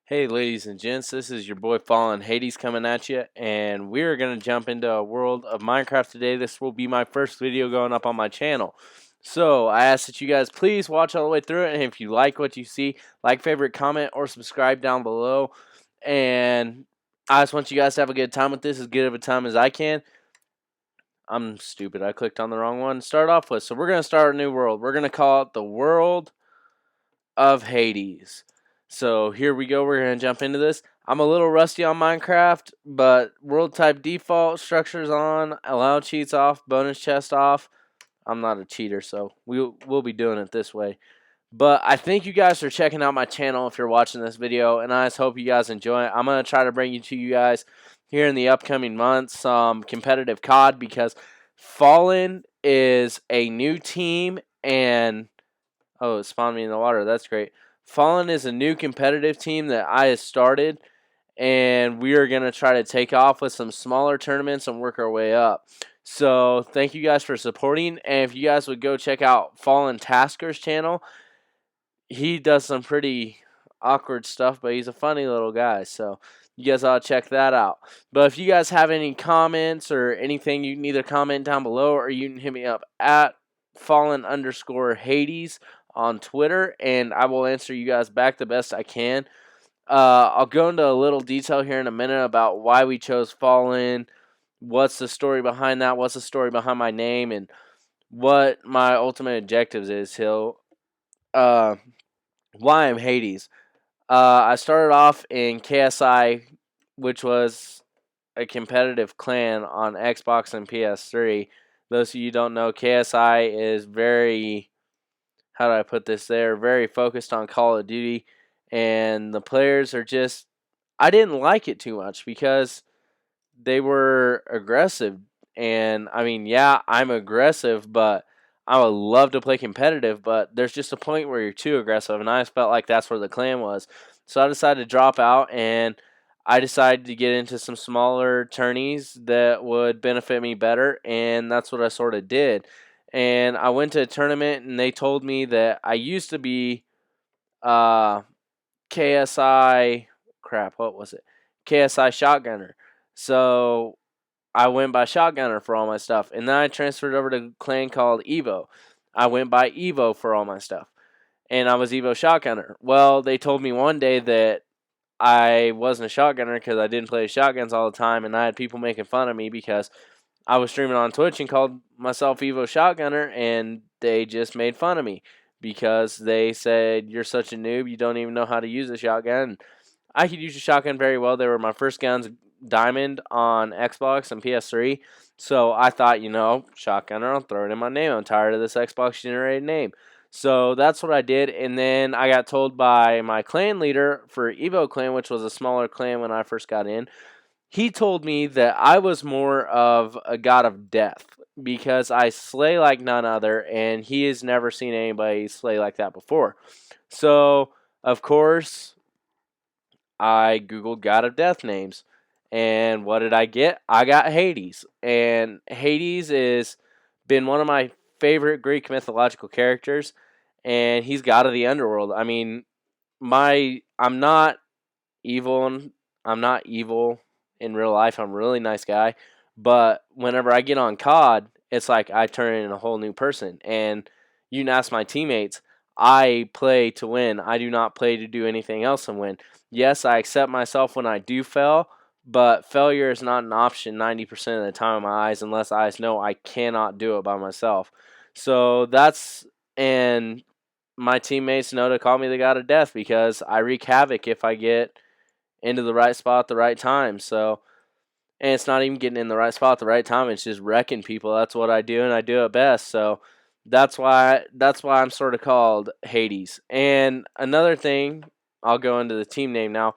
Hey, ladies and gents, this is your boy Fallen Hades coming at you, and we're going to jump into a world of Minecraft today. This will be my first video going up on my channel. So, I ask that you guys please watch all the way through it, and if you like what you see, like, favorite, comment, or subscribe down below. And I just want you guys to have a good time with this, as good of a time as I can. I'm stupid, I clicked on the wrong one to start off with. So, we're going to start a new world. We're going to call it the World of Hades. So here we go. We're going to jump into this. I'm a little rusty on Minecraft, but world type default, structures on, allow cheats off, bonus chest off. I'm not a cheater, so we'll be doing it this way. But I think you guys are checking out my channel if you're watching this video, and I just hope you guys enjoy it. I'm going to try to bring you guys here in the upcoming months some competitive COD, because Fallen is a new team, and oh, it spawned me in the water. That's great. Fallen is a new competitive team that I have started, and we are going to try to take off with some smaller tournaments and work our way up. So thank you guys for supporting, and if you guys would go check out Fallen Tasker's channel, he does some pretty awkward stuff, but he's a funny little guy, so you guys ought to check that out. But if you guys have any comments or anything, you can either comment down below or you can hit me up at Fallen_Hades on Twitter, and I will answer you guys back the best I can. I'll go into a little detail here in a minute about why we chose Fallen, what's the story behind that, what's the story behind my name, and what my ultimate objectives is. Why I'm Hades. I started off in KSI, which was a competitive clan on Xbox and PS3. Those of you who don't know, KSI is very, how do I put this, they're very focused on Call of Duty, and the players are just, I didn't like it too much because they were aggressive. And I mean, yeah, I'm aggressive, but I would love to play competitive, but there's just a point where you're too aggressive, and I just felt like that's where the clan was. So I decided to drop out, and I decided to get into some smaller tourneys that would benefit me better, and that's what I sort of did. And I went to a tournament, and they told me that I used to be uh, KSI, crap, what was it? KSI Shotgunner. So I went by Shotgunner for all my stuff, and then I transferred over to a clan called Evo. I went by Evo for all my stuff, and I was Evo Shotgunner. Well, they told me one day that I wasn't a shotgunner because I didn't play shotguns all the time, and I had people making fun of me because I was streaming on Twitch and called myself Evo Shotgunner, and they just made fun of me because they said, "You're such a noob, you don't even know how to use a shotgun." I could use a shotgun very well. They were my first guns, Diamond, on Xbox and PS3. So I thought, shotgunner, I'll throw it in my name. I'm tired of this Xbox generated name. So that's what I did. And then I got told by my clan leader for Evo Clan, which was a smaller clan when I first got in, he told me that I was more of a god of death because I slay like none other, and he has never seen anybody slay like that before. So, of course, I Googled God of Death names. And what did I get? I got Hades. And Hades is been one of my favorite Greek mythological characters. And he's god of the underworld. I mean, I'm not evil I'm not evil in real life. I'm a really nice guy. But whenever I get on COD, it's like I turn into a whole new person. And you can ask my teammates, I play to win. I do not play to do anything else and win. Yes, I accept myself when I do fail, but failure is not an option 90% of the time in my eyes unless I know I cannot do it by myself. So and my teammates know to call me the God of Death because I wreak havoc if I get into the right spot at the right time. So, and it's not even getting in the right spot at the right time. It's just wrecking people. That's what I do, and I do it best. So that's why I'm sort of called Hades. And another thing, I'll go into the team name now.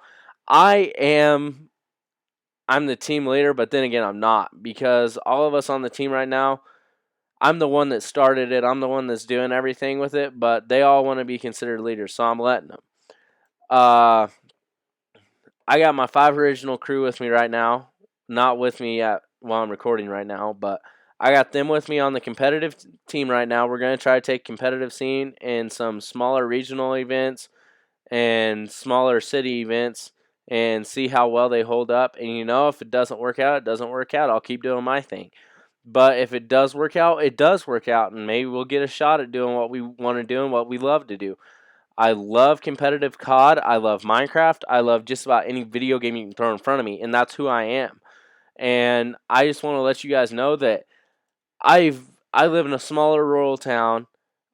I'm the team leader, but then again, I'm not, because all of us on the team right now, I'm the one that started it. I'm the one that's doing everything with it, but they all want to be considered leaders, so I'm letting them. Uh, I got my 5 original crew with me right now. Not with me while I'm recording right now, but I got them with me on the competitive team right now. We're going to try to take competitive scene in some smaller regional events and smaller city events and see how well they hold up. And if it doesn't work out, it doesn't work out. I'll keep doing my thing. But if it does work out, it does work out, and maybe we'll get a shot at doing what we want to do and what we love to do. I love competitive COD. I love Minecraft. I love just about any video game you can throw in front of me, and that's who I am. And I just want to let you guys know that I live in a smaller rural town.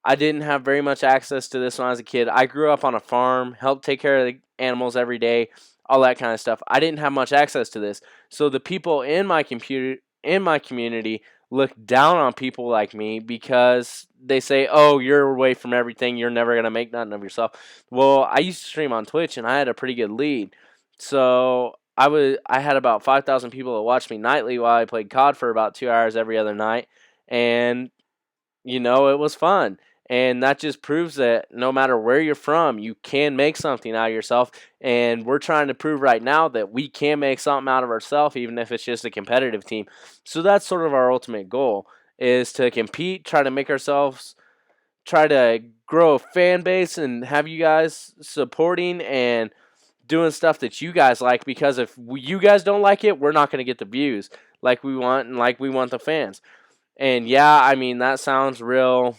I didn't have very much access to this when I was a kid. I grew up on a farm, helped take care of the animals every day, all that kind of stuff. I didn't have much access to this. So the people in my community look down on people like me because they say, "Oh, you're away from everything. You're never going to make nothing of yourself." Well, I used to stream on Twitch and I had a pretty good lead. So, I had about 5,000 people that watched me nightly while I played COD for about 2 hours every other night, and it was fun. And that just proves that no matter where you're from, you can make something out of yourself. And we're trying to prove right now that we can make something out of ourselves, even if it's just a competitive team. So that's sort of our ultimate goal, is to compete, try to make ourselves, try to grow a fan base and have you guys supporting and doing stuff that you guys like, because if you guys don't like it, we're not going to get the views like we want and like we want the fans. And yeah, I mean, that sounds real.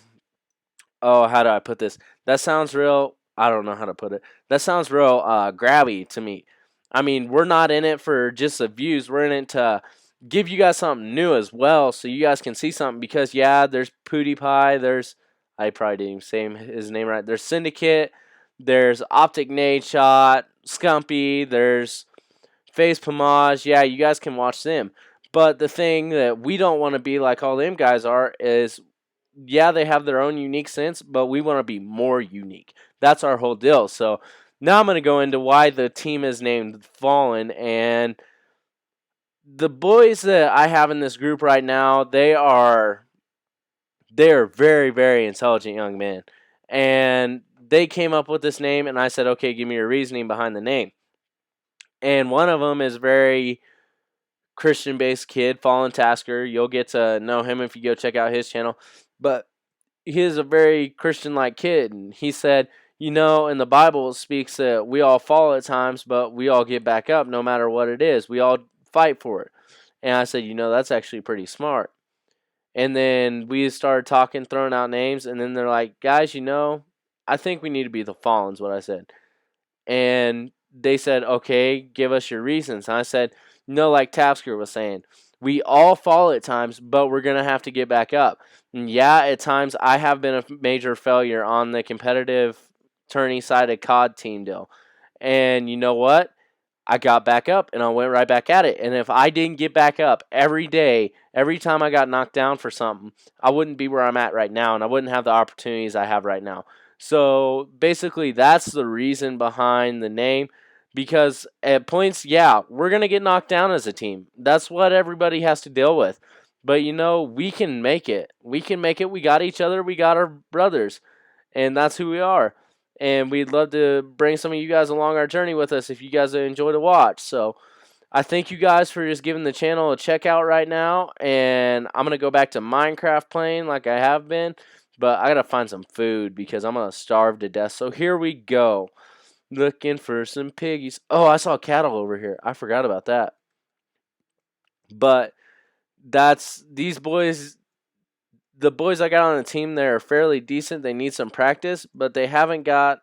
Oh, how do I put this? That sounds real. I don't know how to put it. That sounds real grabby to me. I mean, we're not in it for just the views. We're in it to give you guys something new as well, so you guys can see something. Because yeah, there's PewDiePie. There's, I probably didn't even say his name right. There's Syndicate. There's Optic Nadeshot, Scumpy. There's Face Pomage. Yeah, you guys can watch them. But the thing that we don't want to be like all them guys are is, yeah, they have their own unique sense, but we want to be more unique. That's our whole deal. So now I'm going to go into why the team is named Fallen. And the boys that I have in this group right now, they are very, very intelligent young men. And they came up with this name, and I said, okay, give me your reasoning behind the name. And one of them is very Christian based kid, Fallen Tasker. You'll get to know him if you go check out his channel. But he is a very Christian like kid. And he said, in the Bible it speaks that we all fall at times, but we all get back up no matter what it is. We all fight for it. And I said, that's actually pretty smart. And then we started talking, throwing out names, and then they're like, guys, I think we need to be the Fallens, what I said. And they said, okay, give us your reasons. And I said, like Tapsker was saying, we all fall at times, but we're going to have to get back up. And yeah, at times I have been a major failure on the competitive tourney-sided COD team deal. And you know what? I got back up and I went right back at it. And if I didn't get back up every day, every time I got knocked down for something, I wouldn't be where I'm at right now, and I wouldn't have the opportunities I have right now. So basically, that's the reason behind the name. Because at points, yeah, we're going to get knocked down as a team. That's what everybody has to deal with. But we can make it. We can make it. We got each other. We got our brothers. And that's who we are. And we'd love to bring some of you guys along our journey with us if you guys enjoy to watch. So I thank you guys for just giving the channel a check out right now. And I'm going to go back to Minecraft playing like I have been. But I got to find some food because I'm going to starve to death. So here we go. Looking for some piggies. Oh, I saw cattle over here. I forgot about that. But these boys. The boys I got on the team, they're fairly decent. They need some practice, but they haven't got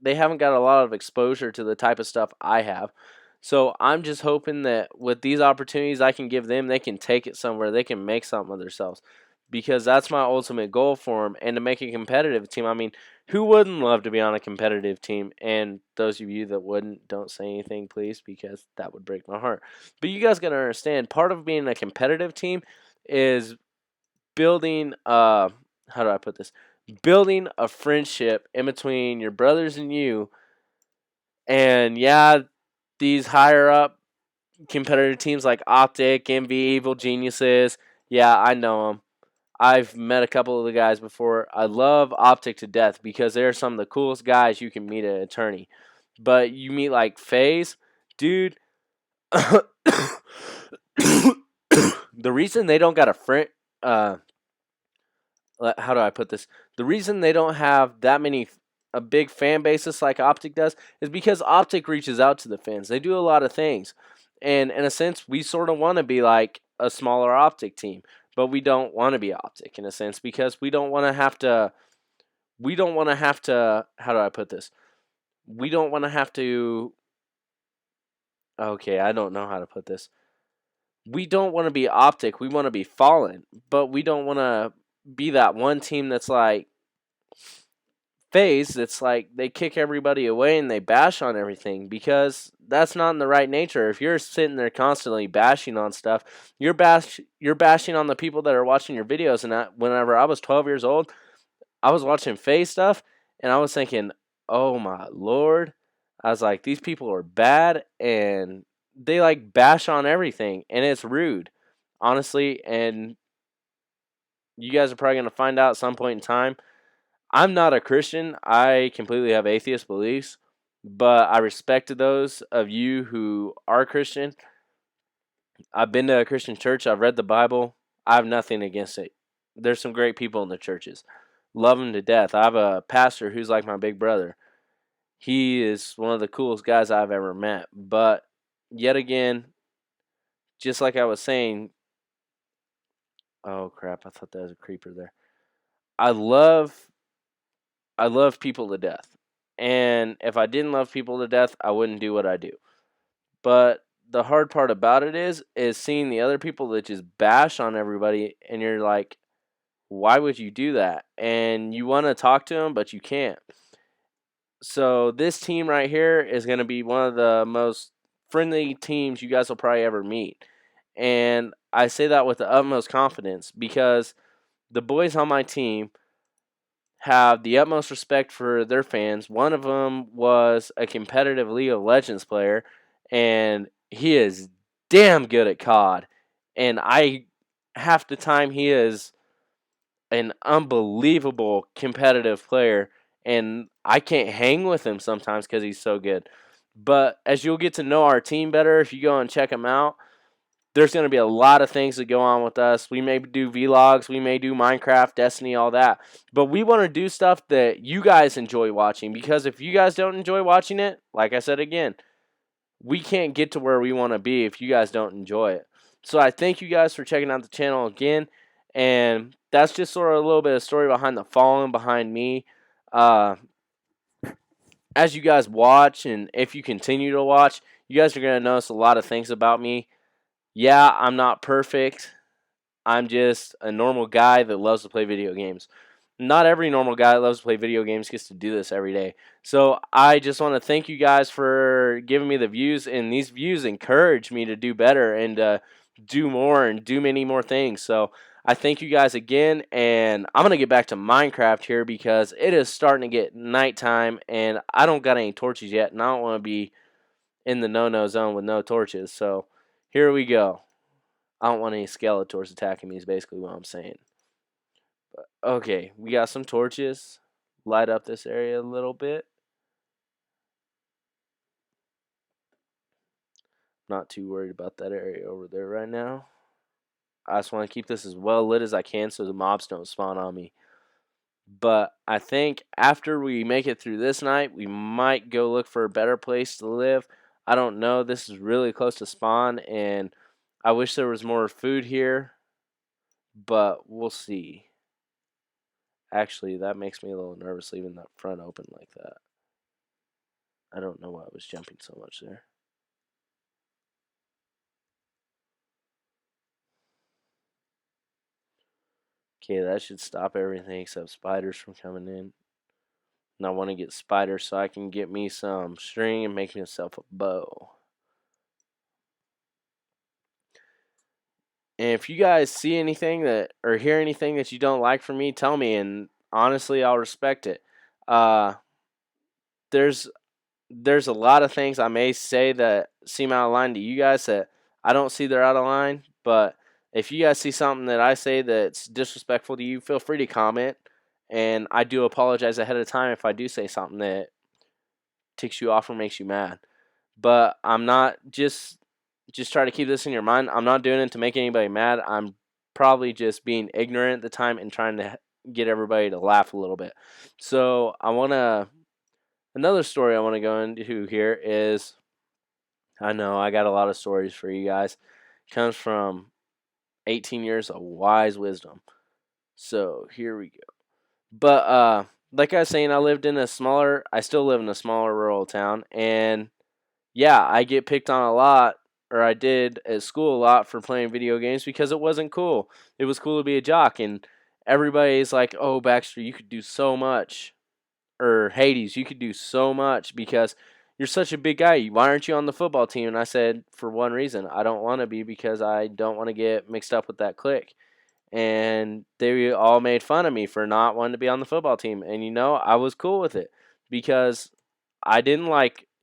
a lot of exposure to the type of stuff I have. So I'm just hoping that with these opportunities I can give them, they can take it somewhere. They can make something of themselves, because that's my ultimate goal for them. And to make a competitive team, I mean, who wouldn't love to be on a competitive team? And those of you that wouldn't, don't say anything, please, because that would break my heart. But you guys got to understand, part of being a competitive team is building how do I put this? Building a friendship in between your brothers and you. And yeah, these higher up competitive teams like Optic, MV, Evil Geniuses, yeah, I know them. I've met a couple of the guys before. I love Optic to death because they're some of the coolest guys you can meet at a tourney. But you meet like FaZe, dude. The reason they don't got a friend, how do I put this? The reason they don't have that many a big fan basis like Optic does is because Optic reaches out to the fans. They do a lot of things. And in a sense, we sort of want to be like a smaller Optic team, but we don't want to be Optic in a sense because we don't want to have to how do I put this? We don't want to have to okay, I don't know how to put this. We don't want to be Optic, we want to be Fallen, but we don't want to be that one team that's like FaZe, it's like they kick everybody away and they bash on everything because that's not in the right nature. If you're sitting there constantly bashing on stuff, you're bashing on the people that are watching your videos. And whenever I was 12 years old, I was watching FaZe stuff and I was thinking, "Oh my lord." I was like, "These people are bad and they like bash on everything and it's rude." Honestly, and you guys are probably going to find out at some point in time I'm not a Christian. I completely have atheist beliefs, but I respect those of you who are Christian. I've been to a Christian church. I've read the Bible. I have nothing against it. There's some great people in the churches. Love them to death. I have a pastor who's like my big brother. He is one of the coolest guys I've ever met. But yet again, just like I was saying, oh crap, I thought that was a creeper there. I love I love people to death. And if I didn't love people to death, I wouldn't do what I do. But the hard part about it is seeing the other people that just bash on everybody and you're like, why would you do that? And you want to talk to them, but you can't. So this team right here is going to be one of the most friendly teams you guys will probably ever meet. And I say that with the utmost confidence because the boys on my team have the utmost respect for their fans. One of them was a competitive League of Legends player, and he is damn good at COD. And half the time, he is an unbelievable competitive player, and I can't hang with him sometimes because he's so good. But as you'll get to know our team better, if you go and check him out, there's going to be a lot of things that go on with us. We may do vlogs, we may do Minecraft, Destiny, all that. But we want to do stuff that you guys enjoy watching because if you guys don't enjoy watching it, like I said again, we can't get to where we want to be if you guys don't enjoy it. So I thank you guys for checking out the channel again. And that's just sort of a little bit of story behind the Fallen, behind me. Uh, as you guys watch and if you continue to watch, you guys are going to notice a lot of things about me. Yeah, I'm not perfect. I'm just a normal guy that loves to play video games. Not every normal guy that loves to play video games gets to do this every day. So I just want to thank you guys for giving me the views, and these views encourage me to do better and do more and do many more things. So I thank you guys again, and I'm going to get back to Minecraft here because it is starting to get nighttime, and I don't got any torches yet, and I don't want to be in the no-no zone with no torches. So here we go. I don't want any Skeletors attacking me is basically what I'm saying. But, okay, we got some torches. Light up this area a little bit. Not too worried about that area over there right now. I just want to keep this as well lit as I can so the mobs don't spawn on me. But I think after we make it through this night, we might go look for a better place to live. I don't know. This is really close to spawn, and I wish there was more food here, but we'll see. Actually, that makes me a little nervous leaving that front open like that. I don't know why I was jumping so much there. Okay, that should stop everything except spiders from coming in. And I want to get spiders so I can get me some string and make myself a bow. And if you guys see anything that or hear anything that you don't like from me, tell me, and honestly, I'll respect it. Uh, there's there's a lot of things I may say that seem out of line to you guys that I don't see they're out of line. But if you guys see something that I say that's disrespectful to you, feel free to comment. And I do apologize ahead of time if I do say something that ticks you off or makes you mad. But I'm not just try to keep this in your mind. I'm not doing it to make anybody mad. I'm probably just being ignorant at the time and trying to get everybody to laugh a little bit. So I want to Another story I want to go into here is, I know I got a lot of stories for you guys. Comes from 18 years of wise wisdom. So here we go. But like I was saying, I still live in a smaller rural town, and yeah, I get picked on a lot, or I did at school a lot for playing video games because it wasn't cool. It was cool to be a jock, and everybody's like, "Oh, Baxter, you could do so much," or Hades, you could do so much because you're such a big guy. Why aren't you on the football team? And I said, for one reason, I don't want to be because I don't want to get mixed up with that clique. And they all made fun of me for not wanting to be on the football team. And I was cool with it because I didn't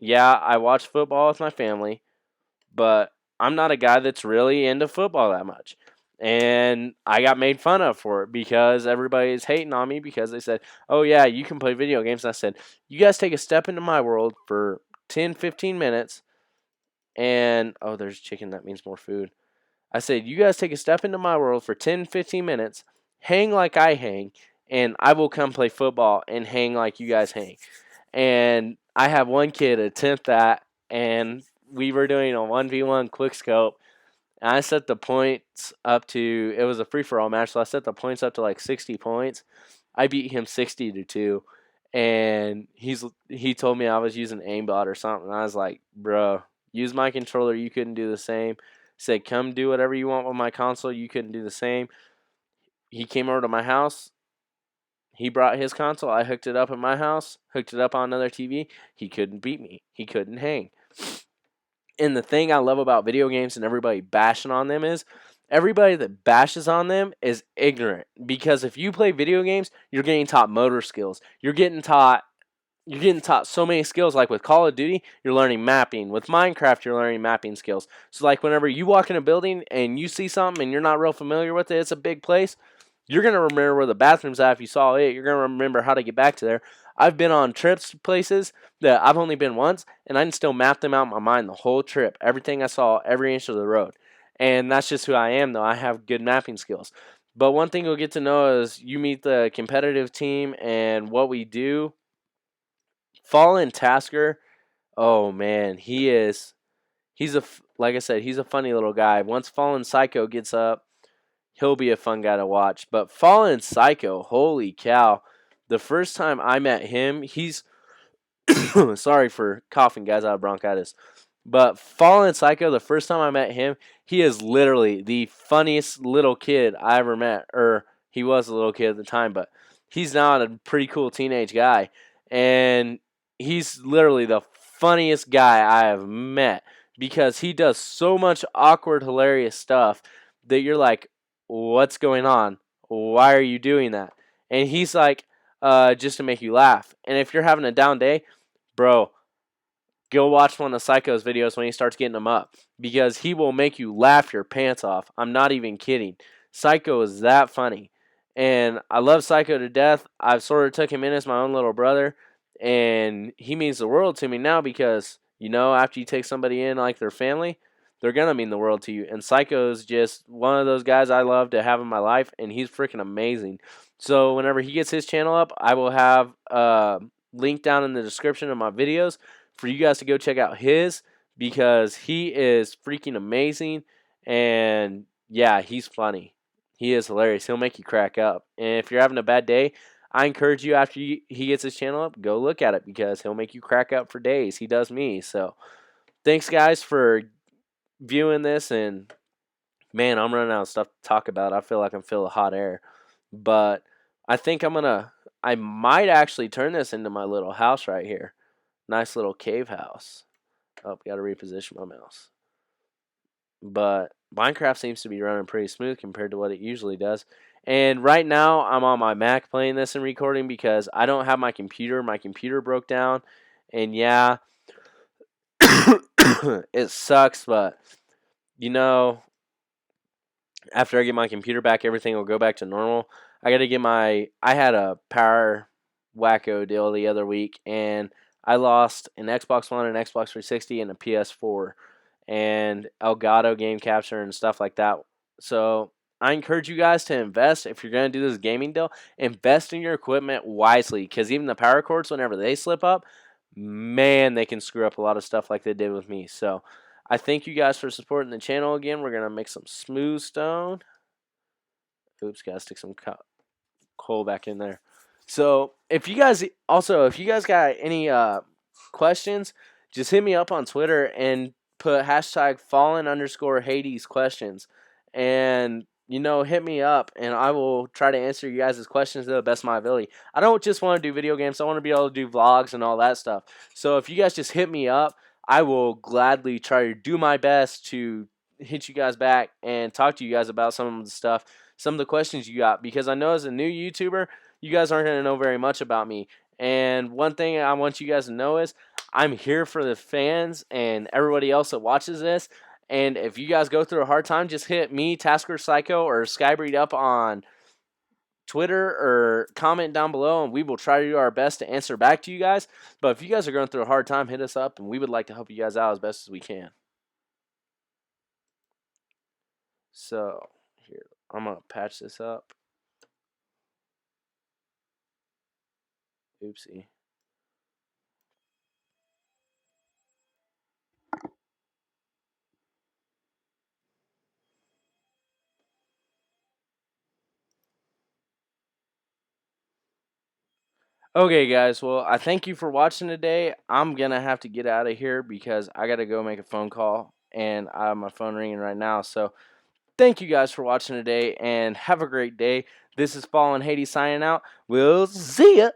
yeah, I watch football with my family, but I'm not a guy that's really into football that much. And I got made fun of for it because everybody's hating on me because they said, "Oh, yeah, you can play video games." And I said, "You guys take a step into my world for 10, 15 minutes, and oh, there's chicken. That means more food." I said, "You guys take a step into my world for 10, 15 minutes, hang like I hang, and I will come play football and hang like you guys hang." And I have one kid attempt that, and we were doing a 1v1 quick scope. And I set the points up to, it was a free for all match, so I set the points up to like 60 points. I beat him 60-2. And he told me I was using aimbot or something. I was like, "Bro, use my controller. You couldn't do the same." He said, "Come do whatever you want with my console. You couldn't do the same." He came over to my house. He brought his console. I hooked it up at my house, hooked it up on another TV. He couldn't beat me. He couldn't hang. And the thing I love about video games and everybody bashing on them is everybody that bashes on them is ignorant. Because if you play video games, you're getting taught motor skills. You're getting taught so many skills. Like with Call of Duty, you're learning mapping. With Minecraft, you're learning mapping skills. So like whenever you walk in a building and you see something and you're not real familiar with it, it's a big place, you're going to remember where the bathroom's at if you saw it. You're going to remember how to get back to there. I've been on trips to places that I've only been once, and I can still map them out in my mind the whole trip. Everything I saw, every inch of the road. And that's just who I am, though. I have good mapping skills. But one thing you'll get to know is you meet the competitive team and what we do. Fallen Tasker, oh man, like I said, he's a funny little guy. Once Fallen Psycho gets up, he'll be a fun guy to watch. But Fallen Psycho, holy cow. The first time I met him, he's sorry for coughing, guys. I have bronchitis. But Fallen Psycho, the first time I met him, he is literally the funniest little kid I ever met. Or he was a little kid at the time, but he's now a pretty cool teenage guy. And he's literally the funniest guy I have met because he does so much awkward, hilarious stuff that you're like, "What's going on? Why are you doing that?" And he's like, just to make you laugh. And if you're having a down day, bro, go watch one of Psycho's videos when he starts getting them up because he will make you laugh your pants off. I'm not even kidding. Psycho is that funny. And I love Psycho to death. I've sort of took him in as my own little brother, and he means the world to me now because, after you take somebody in like their family, they're going to mean the world to you. And Psycho is just one of those guys I love to have in my life, and he's freaking amazing. So whenever he gets his channel up, I will have a link down in the description of my videos for you guys to go check out his because he is freaking amazing. And yeah, he's funny. He is hilarious. He'll make you crack up. And if you're having a bad day, I encourage you after he gets his channel up, go look at it because he'll make you crack up for days. He does me. So thanks, guys, for viewing this. And man, I'm running out of stuff to talk about. I feel like I'm feeling hot air. But I think I might actually turn this into my little house right here. Nice little cave house. Oh, got to reposition my mouse. But Minecraft seems to be running pretty smooth compared to what it usually does. And right now, I'm on my Mac playing this and recording because I don't have my computer. My computer broke down. And yeah, it sucks, but after I get my computer back, everything will go back to normal. I had a power wacko deal the other week, and I lost an Xbox One, an Xbox 360, and a PS4, and Elgato game capture and stuff like that. So I encourage you guys to invest if you're going to do this gaming deal. Invest in your equipment wisely, because even the power cords, whenever they slip up, man, they can screw up a lot of stuff like they did with me. So I thank you guys for supporting the channel again. We're going to make some smooth stone. Oops, gotta stick some coal back in there. So if you guys got any questions, just hit me up on Twitter and put hashtag fallen_Hades questions, and hit me up and I will try to answer you guys' questions to the best of my ability. I don't just want to do video games, I want to be able to do vlogs and all that stuff. So if you guys just hit me up, I will gladly try to do my best to hit you guys back and talk to you guys about some of the stuff, some of the questions you got, because I know as a new YouTuber, you guys aren't going to know very much about me. And one thing I want you guys to know is I'm here for the fans and everybody else that watches this. And if you guys go through a hard time, just hit me, Tasker Psycho, or Skybreed up on Twitter or comment down below, and we will try to do our best to answer back to you guys. But if you guys are going through a hard time, hit us up, and we would like to help you guys out as best as we can. So here, I'm going to patch this up. Oopsie. Okay, guys. Well, I thank you for watching today. I'm going to have to get out of here because I got to go make a phone call, and I have my phone ringing right now. So thank you guys for watching today, and have a great day. This is Fallen Hades signing out. We'll see ya.